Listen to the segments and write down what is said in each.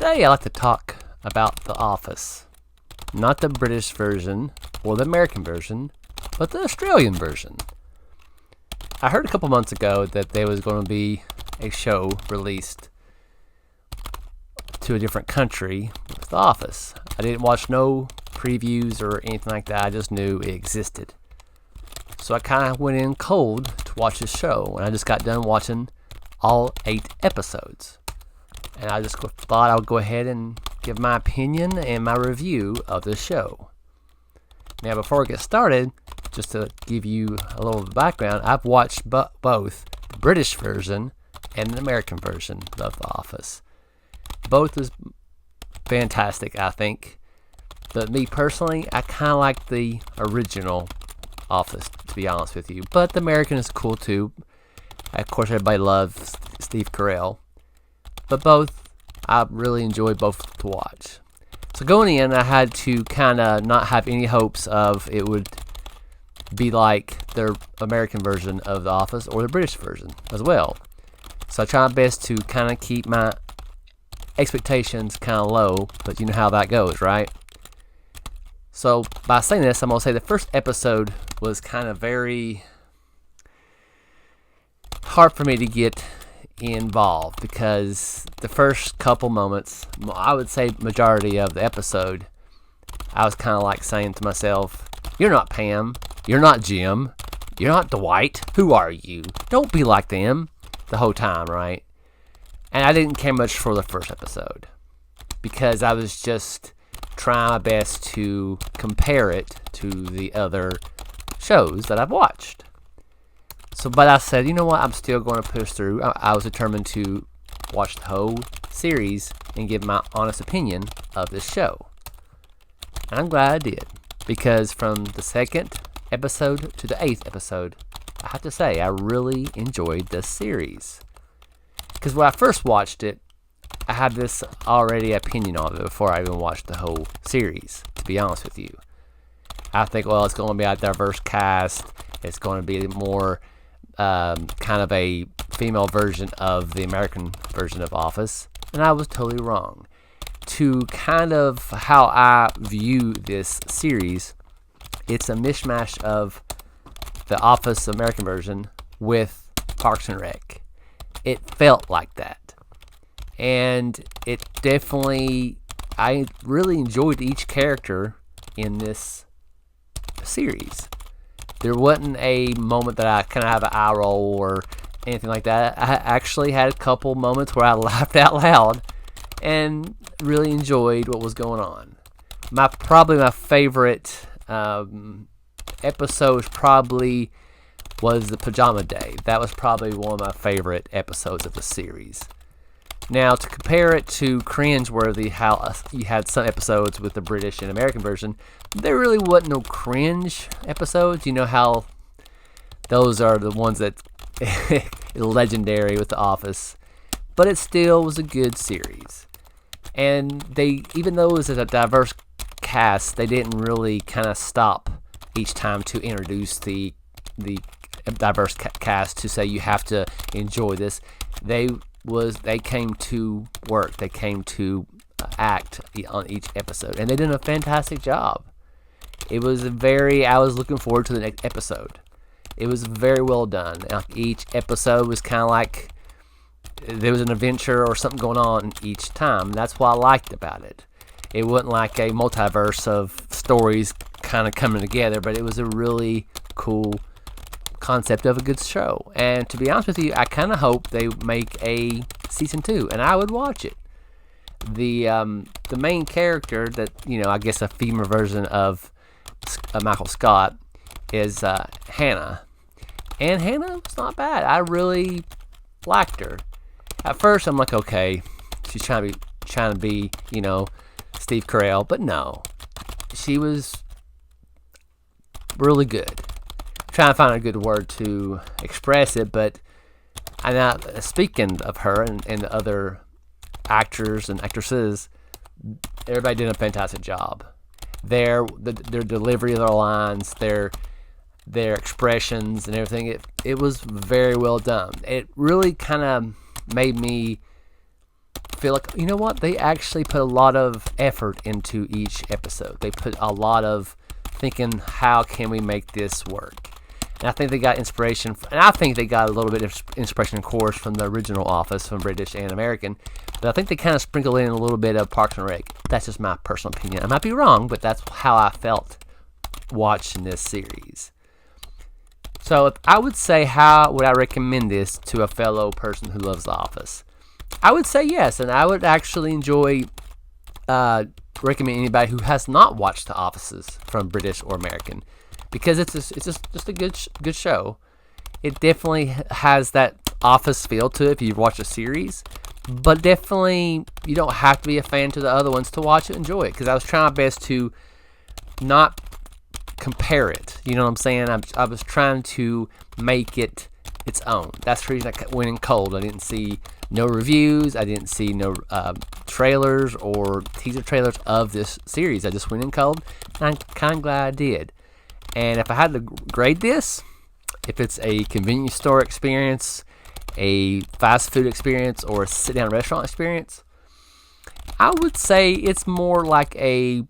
Today, I like to talk about The Office. Not the British version or the American version, but the Australian version. I heard a couple months ago that there was going to be a show released to a different country with The Office. I didn't watch no previews or anything like that. I just knew it existed. So I kind of went in cold to watch this show, and I just got done watching all 8 episodes. And I just thought I would go ahead and give my opinion and my review of the show. Now, before I get started, just to give you a little background, I've watched both the British version and the American version of The Office. Both was fantastic, I think. But me personally, I kind of like the original Office, to be honest with you. But the American is cool too. Of course, everybody loves Steve Carell. But both, I really enjoyed both to watch. So going in, I had to kind of not have any hopes of it would be like the American version of The Office or the British version as well. So I try my best to kind of keep my expectations kind of low, but you know how that goes, right? So by saying this, I'm going to say the first episode was kind of very hard for me to get involved because the first couple moments, I would say majority of the episode, I was kind of like saying to myself, you're not Pam, you're not Jim, you're not Dwight, who are you? Don't be like them the whole time, right? And I didn't care much for the first episode because I was just trying my best to compare it to the other shows that I've watched. But I said, you know what, I'm still going to push through. I was determined to watch the whole series and give my honest opinion of this show. And I'm glad I did, because from the second episode to the 8th episode, I have to say, I really enjoyed this series. Because when I first watched it, I had this already opinion of it before I even watched the whole series, to be honest with you. I think, well, it's going to be a diverse cast. It's going to be more kind of a female version of the American version of Office. And I was totally wrong. To kind of how I view this series, it's a mishmash of the Office American version with Parks and Rec. It felt like that. And it definitely, I really enjoyed each character in this series. There wasn't a moment that I kind of have an eye roll or anything like that. I actually had a couple moments where I laughed out loud and really enjoyed what was going on. Probably my favorite episode probably was the Pajama Day. That was probably one of my favorite episodes of the series. Now, to compare it to cringeworthy, how you had some episodes with the British and American version, there really wasn't no cringe episodes. You know how those are the ones that legendary with The Office. But it still was a good series. And they, even though it was a diverse cast, they didn't really kind of stop each time to introduce the diverse cast to say you have to enjoy this. They came to work. They came to act on each episode, and they did a fantastic job. It was I was looking forward to the next episode. It was very well done. Each episode was kind of like there was an adventure or something going on each time. That's what I liked about it. It wasn't like a multiverse of stories kind of coming together, but it was a really cool concept of a good show. And to be honest with you, I kind of hope they make a season 2, and I would watch it. The main character that, I guess a female version of Michael Scott is Hannah. And Hannah was not bad. I really liked her. At first, I'm like, okay, she's trying to be, Steve Carell, but no, she was really good. I'm trying to find a good word to express it, but speaking of her and the other actors and actresses, everybody did a fantastic job. Their delivery of their lines, their expressions and everything, it was very well done. It really kind of made me feel like, you know what, they actually put a lot of effort into each episode. They put a lot of thinking, how can we make this work? And I think they got inspiration, and I think they got a little bit of inspiration, of course, from the original Office, from British and American. But I think they kind of sprinkled in a little bit of Parks and Rec. That's just my personal opinion. I might be wrong, but that's how I felt watching this series. So if I would say, how would I recommend this to a fellow person who loves The Office? I would say yes, and I would actually enjoy recommend anybody who has not watched The Offices from British or American, because it's just a good show. It definitely has that Office feel to it if you've watched a series, but definitely you don't have to be a fan to the other ones to watch it and enjoy it, because I was trying my best to not compare it. You know what I'm saying? I was trying to make it its own. That's the reason I went in cold. I didn't see no reviews. I didn't see no trailers or teaser trailers of this series. I just went in cold, and I'm kind of glad I did. And if I had to grade this, if it's a convenience store experience, a fast food experience, or a sit-down restaurant experience, I would say it's more like a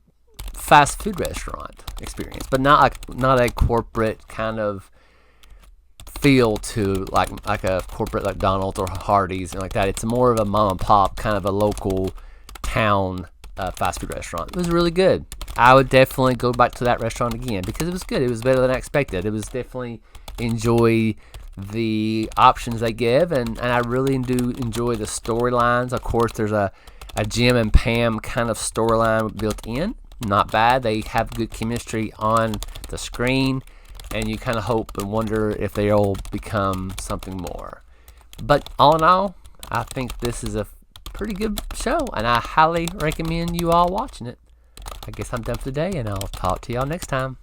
fast food restaurant experience, but not a corporate kind of feel to like a corporate like McDonald's or Hardee's and like that. It's more of a mom and pop, kind of a local town fast food restaurant. It was really good. I would definitely go back to that restaurant again because it was good. It was better than I expected. It was definitely enjoy the options they give, and I really do enjoy the storylines. Of course, there's a Jim and Pam kind of storyline built in. Not bad. They have good chemistry on the screen, and you kind of hope and wonder if they'll become something more. But all in all, I think this is a pretty good show, and I highly recommend you all watching it. I guess I'm done for today, and I'll talk to y'all next time.